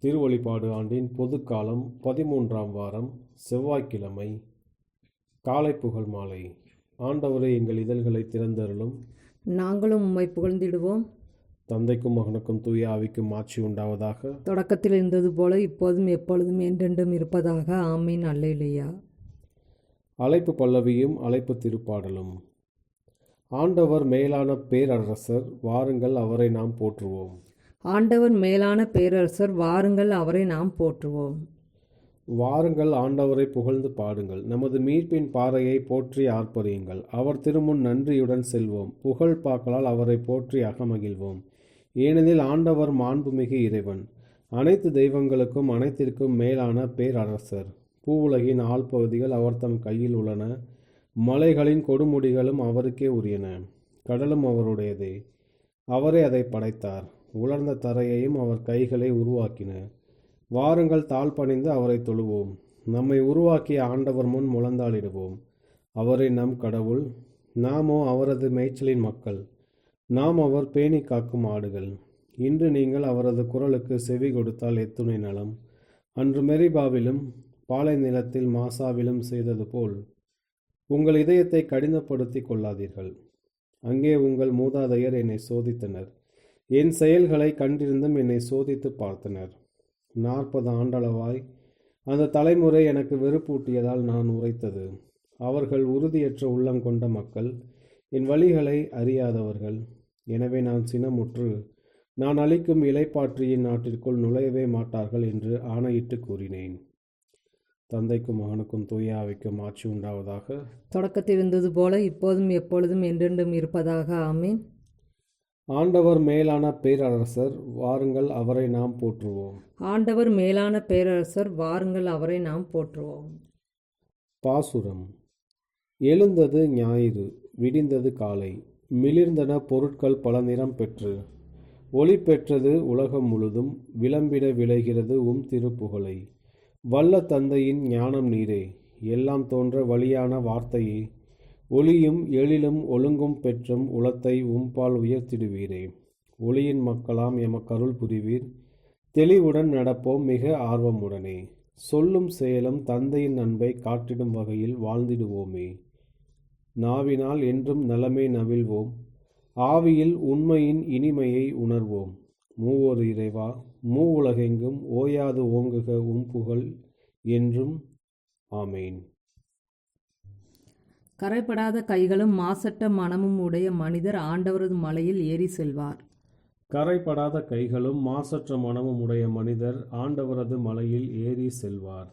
திருவழிபாடு ஆண்டின் பொதுக்காலம் 13ஆம் வாரம் செவ்வாய்க்கிழமை காலை புகழ் மாலை. ஆண்டவரே, எங்கள் இதழ்களை திறந்தருளும். நாங்களும் உம்மை புகழ்ந்திடுவோம். தந்தைக்கும் மகனுக்கும் தூய ஆவிக்கும் ஆட்சி உண்டாவதாக. தொடக்கத்தில் இருந்தது போல இப்போதும் எப்பொழுதும் என்றென்றும் இருப்பதாக. ஆமீன். அல்லேலூயா. அழைப்பு பல்லவியும் அழைப்பு திருப்பாடலும். ஆண்டவர் மேலான பேரரசர், வாருங்கள் அவரை நாம் போற்றுவோம். ஆண்டவர் மேலான பேரரசர், வாருங்கள் அவரை நாம் போற்றுவோம். வாருங்கள் ஆண்டவரை புகழ்ந்து பாடுங்கள். நமது மீட்பின் பாறையை போற்றி ஆர்ப்பரியுங்கள். அவர் திருமுன் நன்றியுடன் செல்வோம். புகழ் பாக்களால் அவரை போற்றி அகமகிழ்வோம். ஏனெனில் ஆண்டவர் மாண்புமிகு இறைவன், அனைத்து தெய்வங்களுக்கும் அனைத்திற்கும் மேலான பேரரசர். பூவுலகின் ஆழ்பகுதிகள் அவர் தம் கையில் உள்ளன. மலைகளின் கொடுமுடிகளும் அவருக்கே உரியன. கடலும் அவருடையதே, அவரே அதை படைத்தார். உலர்ந்த தரையையும் அவர் கைகளை உருவாக்கின. வாருங்கள் தாழ்பணிந்து அவரை தொழுவோம். நம்மை உருவாக்கிய ஆண்டவர் முன் முழந்தாளிடுவோம். அவரே நம் கடவுள், நாமோ அவரது மேய்ச்சலின் மக்கள். நாம் அவர் பேணி காக்கும் ஆடுகள். இன்று நீங்கள் அவரது குரலுக்கு செவி கொடுத்தால் எத்துணை நலம். அன்று மெரிபாவிலும் பாலை நிலத்தில் மாசாவிலும் செய்தது போல் உங்கள் இதயத்தை கடினப்படுத்தி கொள்ளாதீர்கள். அங்கே உங்கள் மூதாதையர் என்னை சோதித்தனர். என் செயல்களை கண்டிருந்தும் என்னை சோதித்து பார்த்தனர். 40 ஆண்டளவாய் அந்த தலைமுறை எனக்கு வெறுப்பூட்டியதால் நான் உரைத்தது. அவர்கள் உறுதியற்ற உள்ளம் கொண்ட மக்கள், என் வழிகளை அறியாதவர்கள். எனவே நான் சினமுற்று, நான் அளிக்கும் இலைப்பாற்றியின் நாட்டிற்குள் நுழையவே மாட்டார்கள் என்று ஆணையிட்டு கூறினேன். தந்தைக்கும் மகனுக்கும் தூய ஆவிக்கும் ஆட்சி உண்டாவதாக. தொடக்கத்தில் இருந்தது போல இப்போதும் எப்பொழுதும் என்றென்றும் இருப்பதாக. ஆமீன். ஆண்டவர் மேலான பேரரசர், வாருங்கள் அவரை நாம் போற்றுவோம். ஆண்டவர் மேலான பேரரசர், வாருங்கள் அவரை நாம் போற்றுவோம். பாசுரம். எழுந்தது ஞாயிறு, விடிந்தது காலை. மிளிர்ந்தன பொருட்கள் பல நிறம் பெற்று. ஒளி பெற்றது உலகம் முழுதும். விளம்பிட விளைகிறது திருப்புகழை. வல்ல தந்தையின் ஞானம் நீரே, எல்லாம் தோன்ற வழியான வார்த்தையே. ஒளியும் எழிலும் ஒழுங்கும் பெற்றும் உளத்தை உம்பால் உயர்த்திடுவீரே. ஒளியின் மக்களாம் எமக்கருள் புரிவீர். தெளிவுடன் நடப்போம் மிக ஆர்வமுடனே. சொல்லும் செயலும் தந்தையின் அன்பை காட்டிடும் வகையில் வாழ்ந்திடுவோமே. நாவினால் என்றும் நலமே நவிழ்வோம். ஆவியில் உண்மையின் இனிமையை உணர்வோம். மூவொரு இறைவா, மூ உலகெங்கும் ஓயாது ஓங்குக புகழ் என்றும். ஆமேன். கரைப்படாத கைகளும் மாசற்ற மனமும் உடைய மனிதர் ஆண்டவரது மலையில் ஏறி செல்வார். கரைப்படாத கைகளும் மாசற்ற மனமும் உடைய மனிதர் ஆண்டவரது மலையில் ஏறி செல்வார்.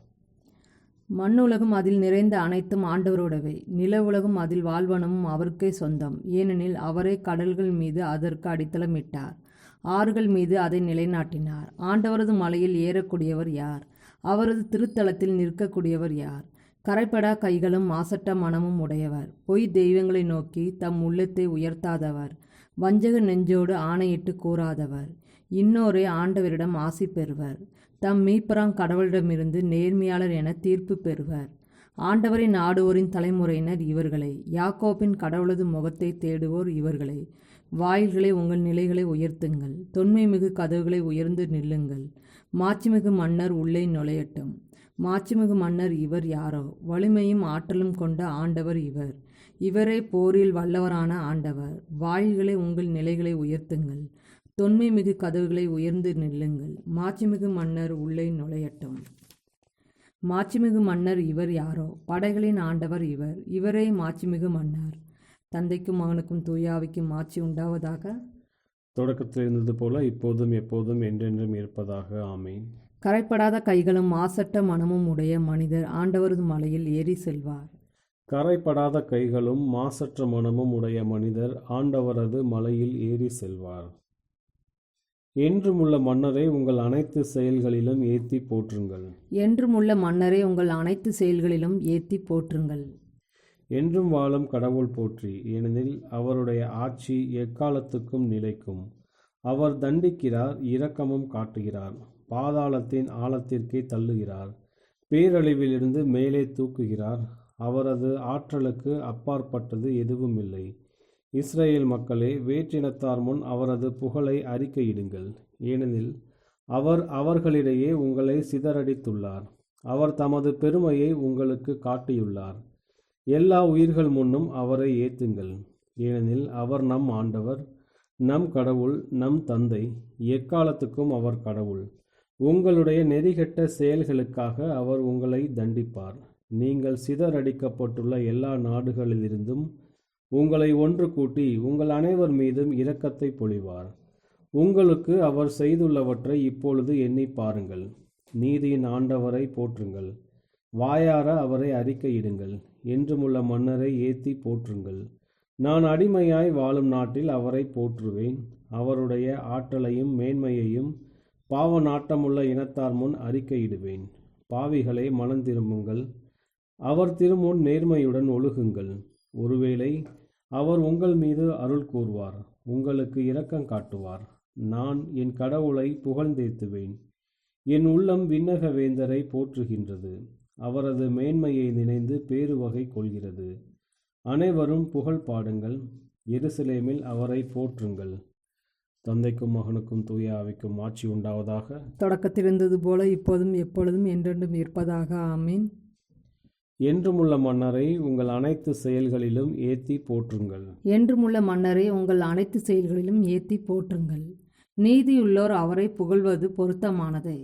மண்ணுலகம் அதில் நிறைந்த அனைத்தும் ஆண்டவரோடவை. நில உலகம் அதில் வாழ்வனமும் அவருக்கே சொந்தம். ஏனெனில் அவரே கடல்கள் மீது அதற்கு அடித்தளமிட்டார், ஆறுகள் மீது அதை நிலைநாட்டினார். ஆண்டவரது மலையில் ஏறக்கூடியவர் யார்? அவரது திருத்தலத்தில் நிற்கக்கூடியவர் யார்? கரைப்படா கைகளும் மாசற்ற மனமும் உடையவர், பொய் தெய்வங்களை நோக்கி தம் உள்ளத்தை உயர்த்தாதவர், வஞ்சக நெஞ்சோடு ஆணையிட்டு கூறாதவர், இன்னோரே ஆண்டவரிடம் ஆசி பெறுவர், தம் மீட்பராம் கடவுளிடமிருந்து நேர்மையாளர் என தீர்ப்பு பெறுவர். ஆண்டவரை நாடுவோரின் தலைமுறையினர் இவர்களே. யாக்கோப்பின் கடவுளது முகத்தை தேடுவோர் இவர்களே. வாயில்களை உங்கள் நிலைகளை உயர்த்துங்கள், தொன்மை மிகு கதவுகளை உயர்ந்து நில்லுங்கள். மாட்சிமிகு மன்னர் உள்ளே நுழையட்டும். மாட்சிமிகு மன்னர் இவர் யாரோ? வலிமையும் ஆற்றலும் கொண்ட ஆண்டவர் இவர். இவரே போரில் வல்லவரான ஆண்டவர். வாயில்களை உங்கள் நிலைகளை உயர்த்துங்கள், தொன்மை மிகு கதவுகளை உயர்ந்து நில்லுங்கள். மாட்சிமிகு மன்னர் உள்ளே நுழையட்டும். மாட்சிமிகு மன்னர் இவர் யாரோ? படைகளின் ஆண்டவர் இவர். இவரே மாட்சிமிகு மன்னர். தந்தைக்கும் மகனுக்கும் தூயாவிக்கும் ஆட்சி உண்டாவதாக. தொடக்கத்தில் இருந்தது போல இப்போதும் எப்போதும் என்றென்றும் இருப்பதாக. ஆமீன். கரைப்படாத கைகளும் மாசற்ற மனமும் உடைய மனிதர் ஆண்டவரது மலையில் ஏறி செல்வார். கரைப்படாத கைகளும் மாசற்ற மனமும் உடைய மனிதர் ஆண்டவரது மலையில் ஏறி செல்வார். என்றும் உள்ள மன்னரை உங்கள் அனைத்து செயல்களிலும் ஏத்தி போற்றுங்கள். என்றும் உள்ள மன்னரை உங்கள் அனைத்து செயல்களிலும் ஏத்தி போற்றுங்கள். என்றும் வாழும் கடவுள் போற்றி, ஏனெனில் அவருடைய ஆட்சி எக்காலத்துக்கும் நிலைக்கும். அவர் தண்டிக்கிறார், இரக்கமும் காட்டுகிறார். பாதாளத்தின் ஆழத்திற்கே தள்ளுகிறார், பேரழிவிலிருந்து மேலே தூக்குகிறார். அவரது ஆற்றலுக்கு அப்பாற்பட்டது எதுவும் இல்லை. இஸ்ரேல் மக்களே, வேற்றினத்தார் முன் அவரது புகழை அறிக்கையிடுங்கள். ஏனெனில் அவர் அவர்களிடையே உங்களை சிதறடித்துள்ளார். அவர் தமது பெருமையை உங்களுக்கு காட்டியுள்ளார். எல்லா உயிர்கள் முன்னும் அவரை ஏத்துங்கள். ஏனெனில் அவர் நம் ஆண்டவர், நம் கடவுள், நம் தந்தை. எக்காலத்துக்கும் அவர் கடவுள். உங்களுடைய நெறிகெட்ட செயல்களுக்காக அவர் உங்களை தண்டிப்பார். நீங்கள் சிதறடிக்கப்பட்டுள்ள எல்லா நாடுகளிலிருந்தும் உங்களை ஒன்று கூட்டி உங்கள் அனைவர் மீதும் இரக்கத்தை பொழிவார். உங்களுக்கு அவர் செய்துள்ளவற்றை இப்பொழுது எண்ணி பாருங்கள். நீதியின் ஆண்டவரை போற்றுங்கள். வாயார அவரை அறிக்கையிடுங்கள். என்றுமுள்ள மன்னரை ஏத்தி போற்றுங்கள். நான் அடிமையாய் வாழும் நாட்டில் அவரை போற்றுவேன். அவருடைய ஆற்றலையும் மேன்மையையும் பாவ நாட்டமுள்ள இனத்தார் முன் அறிக்கையிடுவேன். பாவிகளை மனம் திரும்புங்கள். அவர் திருமுன் நேர்மையுடன் ஒழுகுங்கள். ஒருவேளை அவர் உங்கள் மீது அருள் கூர்வார், உங்களுக்கு இரக்கம் காட்டுவார். நான் என் கடவுளை புகழ்ந்தேத்துவேன். என் உள்ளம் விண்ணக வேந்தரை போற்றுகின்றது. அவரது மேன்மையை நினைந்து பேருவகை கொள்கிறது. அனைவரும் புகழ் பாடுங்கள். எருசலேமில் அவரை போற்றுங்கள். தந்தைக்கும் மகனுக்கும் தூய ஆவிக்கும் ஆட்சி உண்டாவதாக. தொடக்கத்தில் இருந்தது போல இப்போதும் எப்பொழுதும் என்றென்றும் இருப்பதாக. ஆமீன். என்றுமுள்ள மன்னரை உங்கள் அனைத்து செயல்களிலும் ஏத்தி போற்றுங்கள். என்றுமுள்ள மன்னரை உங்கள் அனைத்து செயல்களிலும் ஏத்தி போற்றுங்கள். நீதியுள்ளோர் அவரை புகழ்வது பொருத்தமானதே.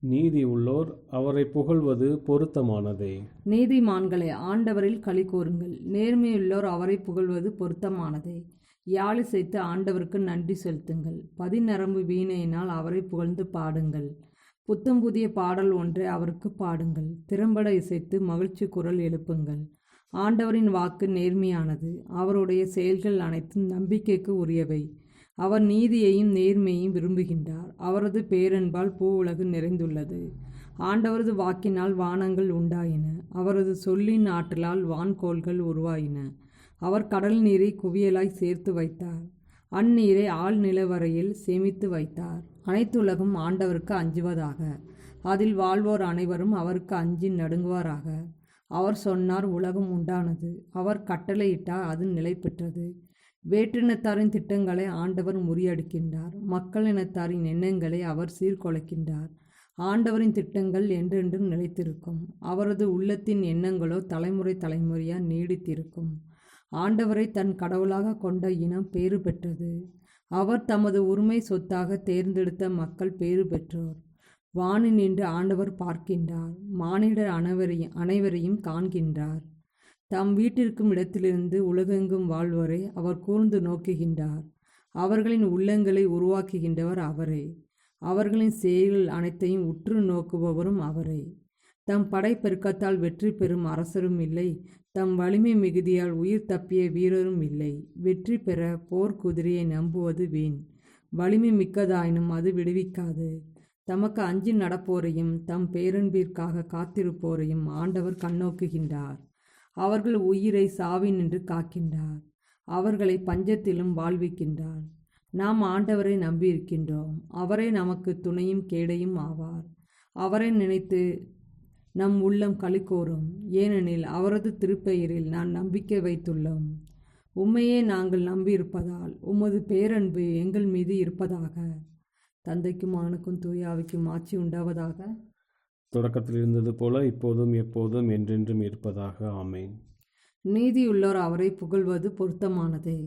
நீதி உள்ளோர் அவரை புகழ்வது பொருத்தமானதே. நீதிமான்களை ஆண்டவரில் களி கூறுங்கள். நேர்மையுள்ளோர் அவரை புகழ்வது பொருத்தமானதே. யாழிசைத்து ஆண்டவருக்கு நன்றி செலுத்துங்கள். பதிநரம்பு வீணையினால் அவரை புகழ்ந்து பாடுங்கள். புத்தம் புதிய பாடல் ஒன்றை அவருக்கு பாடுங்கள். திறம்பட இசைத்து மகிழ்ச்சி குரல் எழுப்புங்கள். ஆண்டவரின் வாக்கு நேர்மையானது. அவருடைய செயல்கள் அனைத்தும் நம்பிக்கைக்கு உரியவை. அவர் நீதியையும் நேர்மையையும் விரும்புகின்றார். அவரது பேரன்பால் பூவுலகு நிறைந்துள்ளது. ஆண்டவரது வாக்கினால் வானங்கள் உண்டாயின. அவரது சொல்லின் ஆற்றலால் வான்கோள்கள் உருவாயின. அவர் கடல் நீரை குவியலாய் சேர்த்து வைத்தார். அந்நீரை ஆழ்நிலவரையில் சேமித்து வைத்தார். அனைத்துலகும் ஆண்டவருக்கு அஞ்சுவதாக. அதில் வாழ்வோர் அனைவரும் அவருக்கு அஞ்சி நடுங்குவாராக. அவர் சொன்னார், உலகம் உண்டானது. அவர் கட்டளையிட்டார், அது நிலை பெற்றது. வேற்றினத்தாரின் திட்டங்களை ஆண்டவர் முறியடிக்கின்றார். மக்கள் இனத்தாரின் எண்ணங்களை அவர் சீர்குலைக்கின்றார். ஆண்டவரின் திட்டங்கள் என்றென்றும் நிலைத்திருக்கும். அவரது உள்ளத்தின் எண்ணங்களோ தலைமுறை தலைமுறையாக நீடித்திருக்கும். ஆண்டவரை தன் கடவுளாக கொண்ட இனம் பேறு பெற்றது. அவர் தமது உரிமை சொத்தாக தேர்ந்தெடுத்த மக்கள் பேறு பெற்றோர். வானில் நின்று ஆண்டவர் பார்க்கின்றார். மானிடர் அனைவரையும் காண்கின்றார். தம் வீட்டிற்கும் இடத்திலிருந்து உலகெங்கும் வாழ்வோரை அவர் கூர்ந்து நோக்குகின்றார். அவர்களின் உள்ளங்களை உருவாக்குகின்றவர் அவரே. அவர்களின் செயல்கள் அனைத்தையும் உற்று நோக்குபவரும் அவரே. தம் படைப்பெருக்கத்தால் வெற்றி பெறும் அரசரும் இல்லை. தம் வலிமை மிகுதியால் உயிர் தப்பிய வீரரும் இல்லை. வெற்றி பெற போர்க்குதிரையை நம்புவது வீண். வலிமை மிக்கதாயினும் அது விடுவிக்காது. தமக்கு அஞ்சி நடப்போரையும் தம் பேரன்பிற்காக காத்திருப்போரையும் ஆண்டவர் கண்ணோக்குகின்றார். அவர்கள் உயிரை சாவினின்று காக்கின்றார். அவர்களை பஞ்சத்திலும் வாழ்விக்கின்றார். நாம் ஆண்டவரை நம்பியிருக்கின்றோம். அவரே நமக்கு துணையும் கேடையும் ஆவார். அவரை நினைத்து நம் உள்ளம் களிகூரும். ஏனெனில் அவரது திருப்பெயரில் நான் நம்பிக்கை வைத்துள்ளோம். உம்மையே நாங்கள் நம்பியிருப்பதால் உமது பேரன்பு எங்கள் மீது இருப்பதாக. தந்தைக்கும் மகனுக்கும் தூய ஆவிக்கும் ஆட்சி உண்டாவதாக. தொடக்கத்தில் இருந்தது போல இப்போதும் எப்போதும் என்றென்றும் இருப்பதாக. ஆமேன். நீதியுள்ளோர் அவரை புகழ்வது பொருத்தமானதே.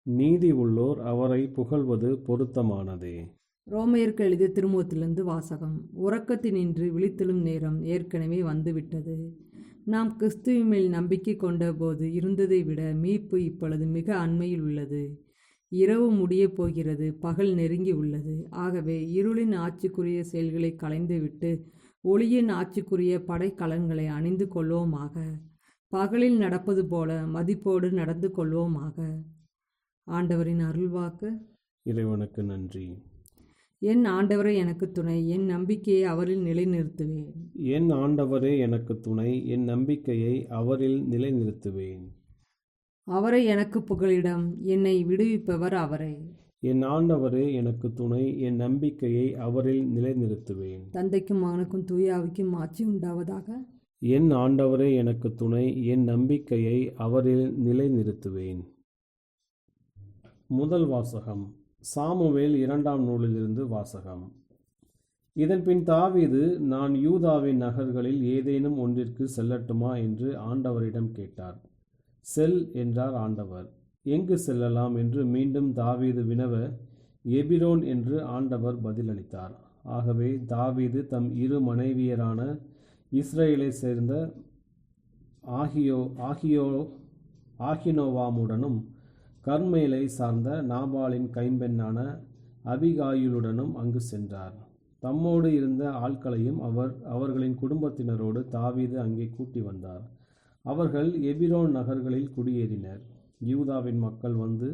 நீதி உள்ளோர் அவரை புகழ்வது பொருத்தமானதே. ரோமையருக்கு எழுதிய திருமுகத்திலிருந்து வாசகம். உறக்கத்தினின்று விழித்தெழும் நேரம் ஏற்கனவே வந்துவிட்டது. நாம் கிறிஸ்துவின் மேல் நம்பிக்கை கொண்ட போது இருந்ததை விட மீட்பு இப்பொழுது மிக அண்மையில் உள்ளது. இரவு முடியப் போகிறது, பகல் நெருங்கி உள்ளது. ஆகவே இருளின் ஆட்சிக்குரிய செயல்களை களைந்துவிட்டு ஒளியின் ஆட்சிக்குரிய படைக்கலன்களை அணிந்து கொள்வோமாக. பகலில் நடப்பது போல மதிப்போடு நடந்து கொள்வோமாக. ஆண்டவரின் அருள்வாக்கு. இறைவனுக்கு நன்றி. என் ஆண்டவரே எனக்கு துணை, என் நம்பிக்கையை அவரில் நிலைநிறுத்துவேன். என் ஆண்டவரே எனக்கு துணை, என் நம்பிக்கையை அவரில் நிலைநிறுத்துவேன். அவரை எனக்கு புகலிடம், என்னை விடுவிப்பவர் அவரே. என் ஆண்டவரே எனக்கு துணை, என் நம்பிக்கையை அவரில் நிலைநிறுத்துவேன். தந்தைக்கும் மகனுக்கும் தூய ஆவிக்கும் ஆட்சி உண்டாவதாக. என் ஆண்டவரே எனக்கு துணை, என் நம்பிக்கையை அவரில் நிலைநிறுத்துவேன். முதல் வாசகம். சாமுவேல் 2ஆம் நூலிலிருந்து வாசகம். இதன்பின் தாவீது, நான் யூதாவின் நகர்களில் ஏதேனும் ஒன்றிற்கு செல்லட்டுமா என்று ஆண்டவரிடம் கேட்டார். செல் என்றார் ஆண்டவர். எங்கு செல்லலாம் என்று மீண்டும் தாவீது வினவ, எபிரோன் என்று ஆண்டவர் பதிலளித்தார். ஆகவே தாவீது தம் இரு மனைவியரான இஸ்ரேலை சேர்ந்த ஆகினோவாமுடனும் கர்மேலை சார்ந்த நாபாலின் கைம்பெண்ணான அபிகாயிலுடனும் அங்கு சென்றார். தம்மோடு இருந்த ஆட்களையும் அவர்களின் குடும்பத்தினரோடு தாவீது அங்கே கூட்டி வந்தார். அவர்கள் எபிரோன் நகர்களில் குடியேறினர். யூதாவின் மக்கள் வந்து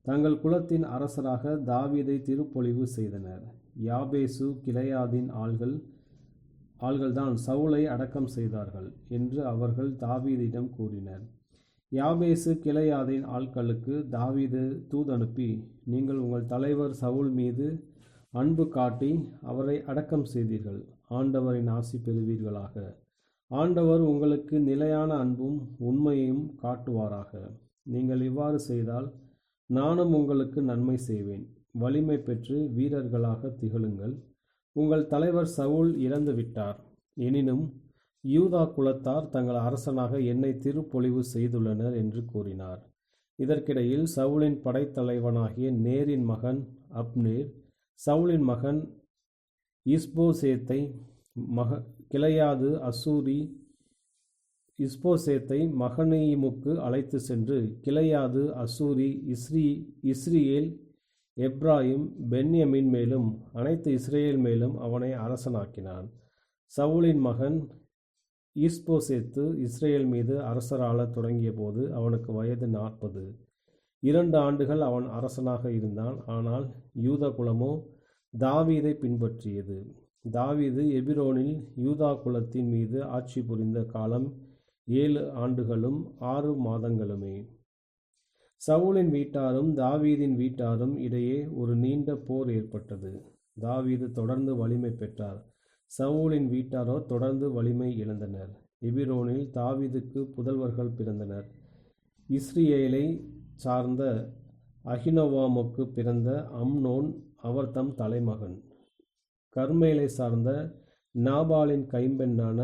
தங்கள் குலத்தின் அரசராக தாவீதை திருப்பொழிவு செய்தனர். யாபேசு கிளையாதின் ஆள்கள்தான் சவுலை அடக்கம் செய்தார்கள் என்று அவர்கள் தாவீதிடம் கூறினர். யாபேசு கிளையாதின் ஆட்களுக்கு தாவீது தூதனுப்பி, நீங்கள் உங்கள் தலைவர் சவுல் மீது அன்பு காட்டி அவரை அடக்கம் செய்தீர்கள். ஆண்டவரின் ஆசி பெறுவீர்களாக. ஆண்டவர் உங்களுக்கு நிலையான அன்பும் உண்மையையும் காட்டுவாராக. நீங்கள் இவ்வாறு செய்தால் நானும் உங்களுக்கு நன்மை செய்வேன். வலிமை பெற்று வீரர்களாக திகழுங்கள். உங்கள் தலைவர் சவுல் இறந்து விட்டார். எனினும் யூதா குலத்தார் தங்கள் அரசனாக என்னை திருப்பொழிவு செய்துள்ளனர் என்று கூறினார். இதற்கிடையில் சவுலின் படைத்தலைவனாகிய நேரின் மகன் அப்னேர் சவுலின் மகன் இஸ்போசேத்தை மகனீமுக்கு அழைத்து சென்று, கிளையாது, அசூரி, இஸ்ரியேல், எப்ராயிம், பென்யமின் மேலும் அனைத்து இஸ்ரேல் மேலும் அவனை அரசனாக்கினான். சவுலின் மகன் இஸ்போசேத்து இஸ்ரேல் மீது அரசராள தொடங்கிய போது அவனுக்கு வயது 40. 2 ஆண்டுகள் அவன் அரசனாக இருந்தான். ஆனால் யூதா குலமோ தாவீதை பின்பற்றியது. தாவீது எபிரோனில் யூதா குலத்தின் மீது ஆட்சி புரிந்த காலம் 7 ஆண்டுகளும் 6 மாதங்களுமே. சவுலின் வீட்டாரும் தாவீதின் வீட்டாரும் இடையே ஒரு நீண்ட போர் ஏற்பட்டது. தாவீது தொடர்ந்து வலிமை பெற்றார். சவுலின் வீட்டாரோ தொடர்ந்து வலிமை இழந்தனர். எபிரோனில் தாவீதுக்கு புதல்வர்கள் பிறந்தனர். இஸ்ரியேலை சார்ந்த அகினோவாமுக்கு பிறந்த அம்னோன் அவர் தம் தலைமகன். கர்மேலை சார்ந்த நாபாலின் கைம்பெண்ணான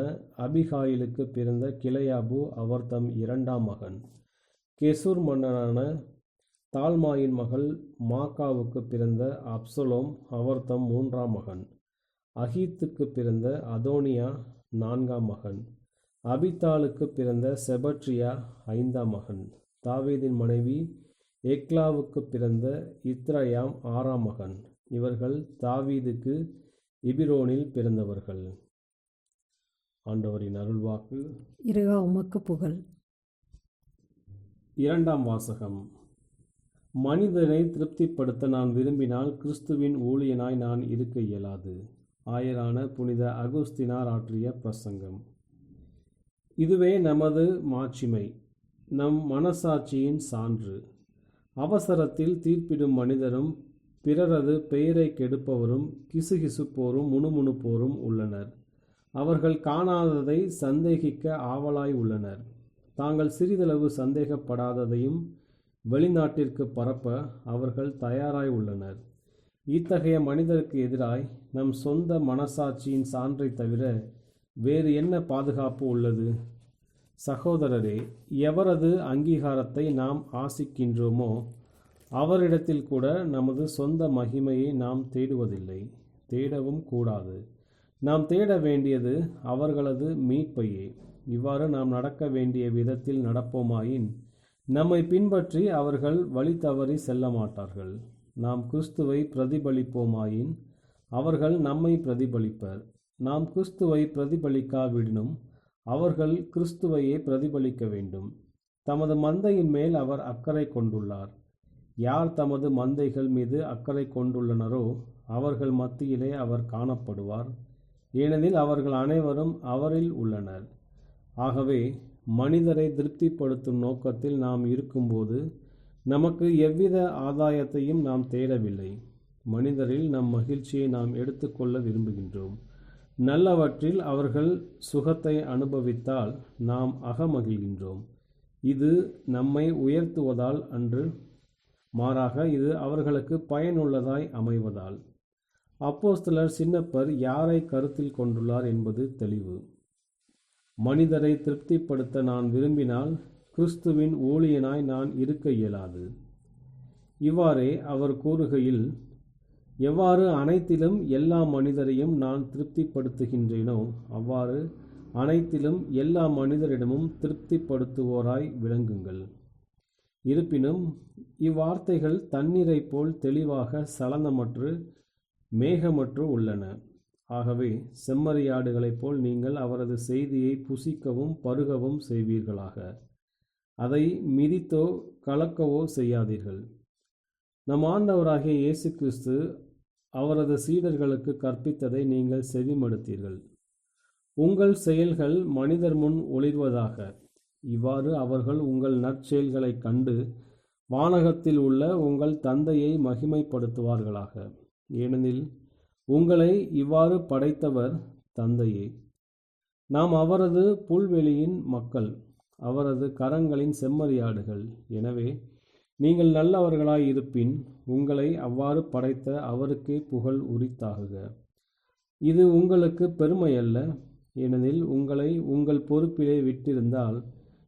அபிகாயிலுக்கு பிறந்த கிளையாபு அவர் தம் 2ஆம் மகன். கெசூர் மன்னனான தால்மாயின் மகள் மாக்காவுக்கு பிறந்த அப்சலோம் அவர் தம் 3ஆம் மகன். அகீத்துக்கு பிறந்த அதோனியா 4ஆம் மகன். அபித்தாளுக்கு பிறந்த செபட்ரியா 5ஆம் மகன். தாவீதின் மனைவி எக்லாவுக்கு பிறந்த இத்ரயாம் 6ஆம் மகன். இவர்கள் தாவீதுக்கு எபிரோனில் பிறந்தவர்கள். ஆண்டவரின் அருள்வாக்கு. இறைவா உமக்கு புகழ். 2ஆம் வாசகம். மனிதனை திருப்திப்படுத்த நான் விரும்பினால் கிறிஸ்துவின் ஊழியனாய் நான் இருக்க இயலாது. ஆயரான புனித அகுஸ்தினார் ஆற்றிய பிரசங்கம். இதுவே நமது மாட்சிமை, நம் மனசாட்சியின் சான்று. அவசரத்தில் தீர்ப்பிடும் மனிதரும் பிறரது பெயரை கெடுப்பவரும் கிசுகிசுப்போரும் முணுமுணுப்போரும் உள்ளனர். அவர்கள் காணாததை சந்தேகிக்க ஆவலாய் உள்ளனர். தாங்கள் சிறிதளவு சந்தேகப்படாததையும் வெளிநாட்டிற்கு பரப்ப அவர்கள் தயாராய் உள்ளனர். இத்தகைய மனிதருக்கு எதிராய் நம் சொந்த மனசாட்சியின் சான்றை தவிர வேறு என்ன பாதுகாப்பு உள்ளது? சகோதரரே, எவரது அங்கீகாரத்தை நாம் ஆசிக்கின்றோமோ அவரிடத்தில் கூட நமது சொந்த மகிமையை நாம் தேடுவதில்லை, தேடவும் கூடாது. நாம் தேட வேண்டியது அவர்களது மீட்பையே. இவ்வாறு நாம் நடக்க வேண்டிய விதத்தில் நடப்போமாயின் நம்மை பின்பற்றி அவர்கள் வழி தவறி செல்ல மாட்டார்கள். நாம் கிறிஸ்துவை பிரதிபலிப்போமாயின் அவர்கள் நம்மை பிரதிபலிப்பர். நாம் கிறிஸ்துவை பிரதிபலிக்காவிடனும் அவர்கள் கிறிஸ்துவையே பிரதிபலிக்க வேண்டும். தமது மந்தையின் மேல் அவர் அக்கறை கொண்டுள்ளார். யார் தமது மந்தைகள் மீது அக்கறை கொண்டுள்ளனரோ அவர்கள் மத்தியிலே அவர் காணப்படுவார். ஏனெனில் அவர்கள் அனைவரும் அவரில் உள்ளனர். ஆகவே மனிதரை திருப்திப்படுத்தும் நோக்கத்தில் நாம் இருக்கும்போது நமக்கு எவ்வித ஆதாயத்தையும் நாம் தேடவில்லை. மனிதரில் நம் மகிழ்ச்சியை நாம் எடுத்துக்கொள்ள விரும்புகின்றோம். நல்லவற்றில் அவர்கள் சுகத்தை அனுபவித்தால் நாம் அகமகிழ்கின்றோம். இது நம்மை உயர்த்துவதால் அன்று, மாறாக இது அவர்களுக்கு பயனுள்ளதாய் அமைவதால். அப்போஸ்தலர் சின்னப்பர் யாரை கருத்தில் கொண்டுள்ளார் என்பது தெளிவு. மனிதரை திருப்திப்படுத்த நான் விரும்பினால் கிறிஸ்துவின் ஊழியனாய் நான் இருக்க இயலாது. இவ்வாறே அவர் கூறுகையில், எவ்வாறு அனைத்திலும் எல்லா மனிதரையும் நான் திருப்திப்படுத்துகின்றேனோ அவ்வாறு அனைத்திலும் எல்லா மனிதரிடமும் திருப்திப்படுத்துவோராய் விளங்குங்கள். இருப்பினும் இவ்வார்த்தைகள் தண்ணீரைப் போல் தெளிவாக சலனமற்று மேகமற்று உள்ளன. ஆகவே செம்மறியாடுகளைப் போல் நீங்கள் அவரது செய்தியை புசிக்கவும் பருகவும் செய்வீர்களாக. அதை மிதித்தோ கலக்கவோ செய்யாதீர்கள். நம் ஆண்டவராகிய இயேசு கிறிஸ்து அவரது சீடர்களுக்கு கற்பித்ததை நீங்கள் செவிமடுத்தீர்கள். உங்கள் செயல்கள் மனிதர் முன் ஒளிர்வதாக. இவ்வாறு அவர்கள் உங்கள் நற்செயல்களைக் கண்டு வானகத்தில் உள்ள உங்கள் தந்தையை மகிமைப்படுத்துவார்களாக. ஏனெனில் உங்களை இவ்வாறு படைத்தவர் தந்தையே. நாம் அவரது புல்வெளியின் மக்கள், அவரது கரங்களின் செம்மறியாடுகள். எனவே நீங்கள் நல்லவர்களாய் இருப்பின் உங்களை அவ்வாறு படைத்த அவருக்கே புகழ் உரித்தாகுக. இது உங்களுக்கு பெருமையல்ல, ஏனெனில் உங்களை உங்கள் பொறுப்பிலே விட்டிருந்தால்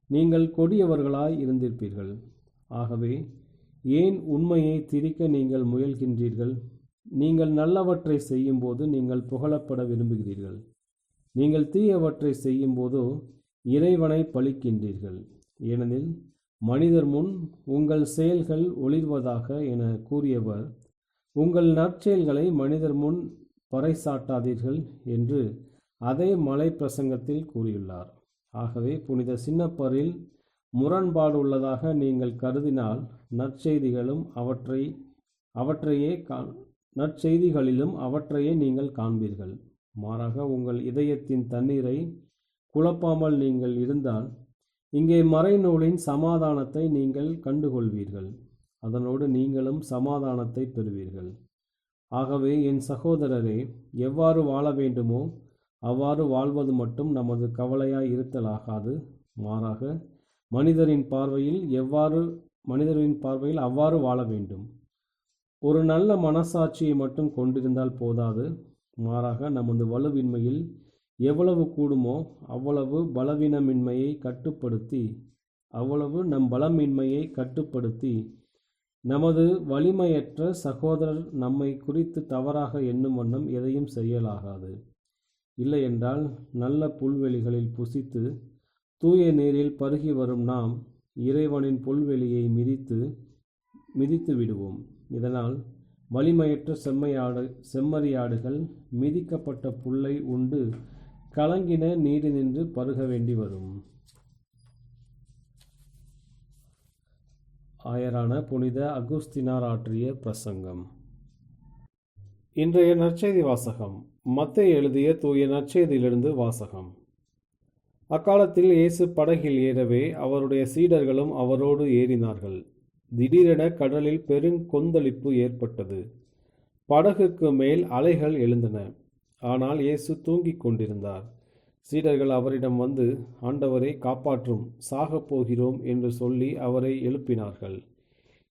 நீங்கள் கொடியவர்களாய் இருந்திருப்பீர்கள். ஆகவே ஏன் உண்மையை திரிக்க நீங்கள் முயல்கின்றீர்கள்? நீங்கள் நல்லவற்றை செய்யும்போது நீங்கள் புகழப்பட விரும்புகிறீர்கள். நீங்கள் தீயவற்றை செய்யும்போதோ இறைவனை பழிக்கின்றீர்கள். ஏனெனில் மனிதர் முன் உங்கள் செயல்கள் ஒளிர்வதாக என கூறியவர், உங்கள் நற்செயல்களை மனிதர் முன் பறைசாட்டாதீர்கள் என்று அதே மலை பிரசங்கத்தில் கூறியுள்ளார். ஆகவே புனித சின்னப்பரில் முரண்பாடு உள்ளதாக நீங்கள் கருதினால் நற்செய்திகளிலும் அவற்றையே நீங்கள் காண்பீர்கள். மாறாக உங்கள் இதயத்தின் தண்ணீரை குழப்பாமல் நீங்கள் இருந்தால் இங்கே மறைநூலின் சமாதானத்தை நீங்கள் கண்டுகொள்வீர்கள். அதனோடு நீங்களும் சமாதானத்தை பெறுவீர்கள். ஆகவே என் சகோதரரே, எவ்வாறு வாழ வேண்டுமோ அவ்வாறு வாழ்வது மட்டும் நமது கவலையாய் இருத்தலாகாது. மாறாக மனிதரின் பார்வையில் அவ்வாறு வாழ வேண்டும். ஒரு நல்ல மனசாட்சியை மட்டும் கொண்டிருந்தால் போதாது. மாறாக நமது வலுவின்மையில் எவ்வளவு கூடுமோ அவ்வளவு நம் பலமின்மையை கட்டுப்படுத்தி நமது வலிமையற்ற சகோதரர் நம்மை குறித்து தவறாக எண்ணும் வண்ணம் எதையும் செய்யலாகாது. இல்லையென்றால் நல்ல புல்வெளிகளில் புசித்து தூய நீரில் பருகி வரும் நாம் இறைவனின் புல்வெளியை மிதித்து விடுவோம். இதனால் வலிமையற்ற செம்மறியாடுகள் மிதிக்கப்பட்ட புல்லை உண்டு கலங்கின நீரினின்று பருக வேண்டி வரும். ஆயரான புனித அகுஸ்தினார் ஆற்றிய பிரசங்கம். இன்றைய நற்செய்தி வாசகம். மத்தேயு எழுதிய தூய நற்செய்தியிலிருந்து வாசகம். அக்காலத்தில் இயேசு படகில் ஏறவே அவருடைய சீடர்களும் அவரோடு ஏறினார்கள். திடீரென கடலில் பெருங்கொந்தளிப்பு ஏற்பட்டது. படகுக்கு மேல் அலைகள் எழுந்தன. ஆனால் இயேசு தூங்கிக் கொண்டிருந்தார். சீடர்கள் அவரிடம் வந்து, ஆண்டவரை காப்பாற்றும், சாகப் போகிறோம் என்று சொல்லி அவரை எழுப்பினார்கள்.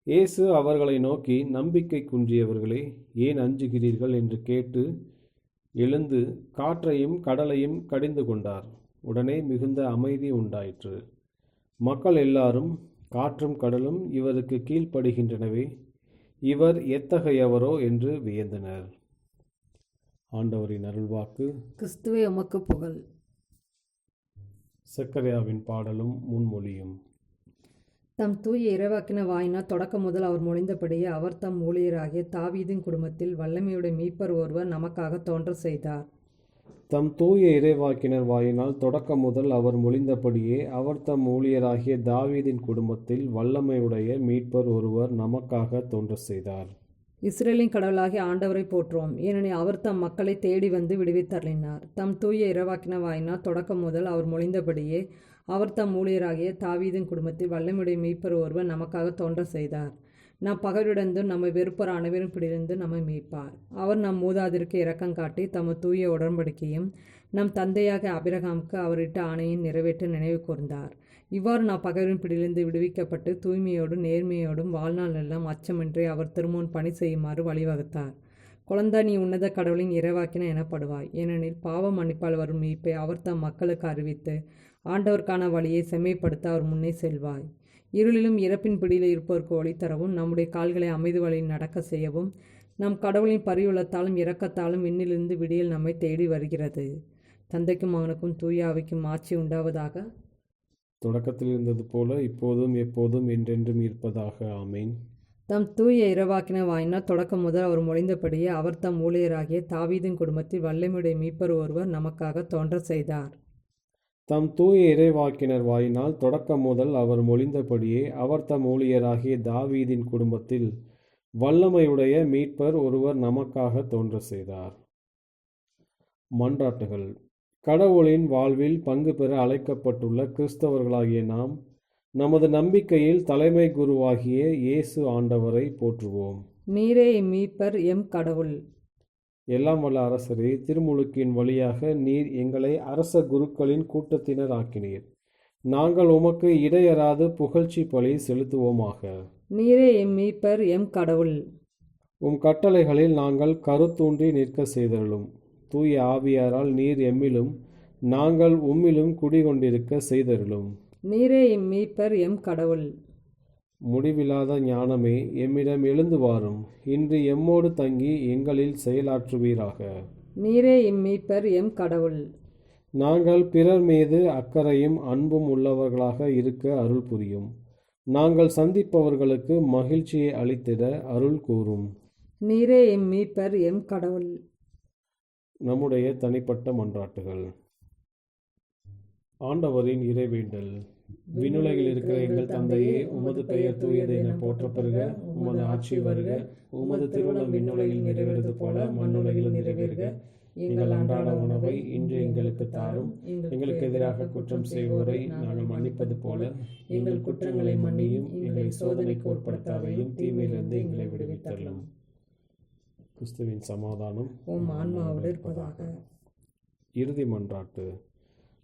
இயேசு அவர்களை நோக்கி, நம்பிக்கை குன்றியவர்களே, ஏன் அஞ்சுகிறீர்கள் என்று கேட்டு எழுந்து காற்றையும் கடலையும் கடிந்து கொண்டார். உடனே மிகுந்த அமைதி உண்டாயிற்று. மக்கள் எல்லாரும், காற்றும் கடலும் இவருக்கு கீழ்ப்படுகின்றனவே, இவர் எத்தகையவரோ என்று வியந்தனர். ஆண்டவரின் அருள்வாக்கு. கிறிஸ்துவே உமக்கு புகழ். சக்கரியாவின் பாடலும் முன்மொழியும். தம் தூய இறைவாக்கின வாயினால் தொடக்கம் முதல் அவர் மொழிந்தபடியே அவர் தம் ஊழியராகிய தாவீதின் குடும்பத்தில் வல்லமையுடைய மீட்பர் ஒருவர் நமக்காக தோன்ற செய்தார். தம் தூய இறைவாக்கினர் வாயினால் தொடக்கம் முதல் அவர் மொழிந்தபடியே அவர் தம் ஊழியராகிய தாவீதின் குடும்பத்தில் வல்லமையுடைய மீட்பர் ஒருவர் நமக்காக தோன்ற செய்தார். இஸ்ரேலின் கடவுளாகிய ஆண்டவரை போற்றுவோம், ஏனெனில் அவர் தம் மக்களை தேடி வந்து விடுவித்தருளினார். தம் தூய இறைவாக்கின வாயினால் தொடக்கம் முதல் அவர் மொழிந்தபடியே அவர் தம் ஊழியராகிய தாவீதின் குடும்பத்தில் வல்லமையுடைய மீட்பர் ஒருவர் நமக்காக தோன்ற செய்தார். நம் பகைவரிடந்தும் நம்மை வெறுப்போர் அனைவரும் பிடியிருந்து நம்மை மீட்பார். அவர் நம் மூதாதிற்கு இரக்கம் காட்டி தமது தூய உடன்படிக்கையும் நம் தந்தையாக ஆபிரகாமுக்கு அவரிட்ட ஆணையின் நிறைவேற்ற நினைவு கூர்ந்தார். இவ்வாறு நாம் பகைவரின் பிடியிலிருந்து விடுவிக்கப்பட்டு தூய்மையோடும் நேர்மையோடும் வாழ்நாள் எல்லாம் அச்சமின்றி அவர் திருமுன் பணி செய்யுமாறு வழிவகுத்தார். குழந்தா, நீ உன்னத கடவுளின் இறைவாக்கின எனப்படுவாய். ஏனெனில் பாவ மன்னிப்பால் வரும் மீட்பை அவர் தம் மக்களுக்கு அறிவித்து ஆண்டவருக்கான வழியை செம்மைப்படுத்த அவர் முன்னே செல்வாய். இருளிலும் இறப்பின் பிடியில் இருப்பவருக்கு ஒளி தரவும், நம்முடைய கால்களை அமைதி வழியில் நடக்க செய்யவும், நம் கடவுளின் பரிவுள்ளத்தாலும் இரக்கத்தாலும் விண்ணிலிருந்து விடியல் நம்மை தேடி வருகிறது. தந்தைக்கும் மகனுக்கும் தூய ஆவிக்கும் ஆட்சி உண்டாவதாக. தொடக்கத்தில் இருந்தது போல இப்போதும் எப்போதும் என்றென்றும் இருப்பதாக. ஆமேன். தம் தூய இறைவாக்கின வாயினால் தொடக்கம் முதல் அவர் மொழிந்தபடியே அவர் தம் ஊழியராகிய தாவீதின் குடும்பத்தில் வல்லமையுடைய மீட்பர் ஒருவர் நமக்காக தோன்ற செய்தார். தம் தூய இறைவாக்கினர் வாயினால் தொடக்கம் முதல் அவர் மொழிந்தபடியே அவர் தம் ஊழியராகிய தாவீதின் குடும்பத்தில் வல்லமையுடைய மீட்பர் ஒருவர் நமக்காக தோன்ற செய்தார். மன்றாட்டுகள். கடவுளின் வாழ்வில் பங்கு பெற அழைக்கப்பட்டுள்ள கிறிஸ்தவர்களாகிய நாம் நமது நம்பிக்கையில் தலைமை குருவாகிய இயேசு ஆண்டவரை போற்றுவோம். நீரே மீட்பர் எம் கடவுள். எல்லாம் வல்ல அரசரே, திருமுழுக்கின் வழியாக நீர் எங்களை அரச குருக்களின் கூட்டத்தினர் ஆக்கினீர். நாங்கள் உமக்கு இடையறாது புகழ்ச்சி பலி செலுத்துவோமாக. நீரே எம் மீட்பர் எம் கடவுள். உம் கட்டளைகளில் நாங்கள் கருத்தூன்றி நிற்க செய்தருளும். தூய ஆவியாரால் நீர் எம்மிலும் நாங்கள் உம்மிலும் குடிகொண்டிருக்க செய்தருளும். நீரே எம் மீட்பர் எம் கடவுள். முடிவில்லாத ஞானமே, எம்மிடம் எழுந்து வாரும். இன்று எம்மோடு தங்கி எங்களில் செயலாற்றுவீராக. நீரே எம் மீட்பர் எம் கடவுள். நாங்கள் பிறர் மீது அக்கறையும் அன்பும் உள்ளவர்களாக இருக்க அருள் புரியும். நாங்கள் சந்திப்பவர்களுக்கு மகிழ்ச்சியை அளித்திட அருள் கூறும். நீரே எம் மீட்பர் எம் கடவுள். நம்முடைய தனிப்பட்ட மன்றாட்டுகள். ஆண்டவரின் இறைவேண்டல். விண்ணுலகில் இருக்கிற எங்கள் தந்தையே, உமது பெயர் தூயது என போற்றப்பெறுக. உமது ஆட்சி வருக. உமது திருவுளம் விண்ணுலகில் நிறைவேறுவது போல மண்ணுலகிலும் நிறைவேறுக. எங்கள் அன்றாட உணவை இன்று எங்களுக்கு தாரும். எங்களுக்கு எதிராக குற்றம் செய்வோரை நாங்கள் மன்னிப்பது போல எங்கள் குற்றங்களை மன்னியும். எங்களை சோதனைக்கு உட்படுத்தாதையும் தீமையிலிருந்து எங்களை விடுவித்தரலும். கிறிஸ்துவின் சமாதானம் உம் ஆன்மாவோடு இருப்பதாக. இறுதி மன்றாட்டு.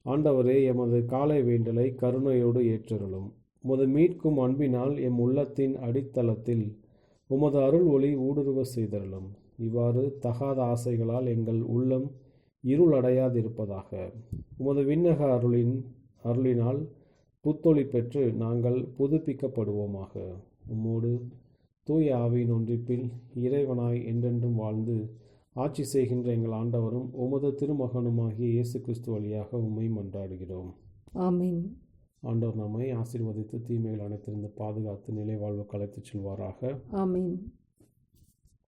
ஆண்டவரே, எமது காலை வேண்டலை கருணையோடு ஏற்றருளும். உமது மீட்கும் அன்பினால் எம் உள்ளத்தின் அடித்தளத்தில் உமது அருள் ஒளி ஊடுருவ செய்தருளும். இவ்வாறு தகாத ஆசைகளால் எங்கள் உள்ளம் இருளடையாதிருப்பதாக. உமது விண்ணக அருளினால் புத்தொளி பெற்று நாங்கள் புதுப்பிக்கப்படுவோமாக. உம்மோடு தூய ஆவியின் ஒன்றிப்பில் இறைவனாய் என்றென்றும் வாழ்ந்து ஆட்சி செய்கின்ற எங்கள் ஆண்டவரும் உமது திருமகனுமாகிய இயேசு கிறிஸ்து வழியாக உம்மை மன்றாடுகிறோம். ஆமீன். ஆண்டவர் நம்மை ஆசீர்வதித்து தீமைகள் அனைத்திலிருந்து பாதுகாத்து நிலை வாழ்வுக்கு அழைத்துச் செல்வாராக. ஆமீன்.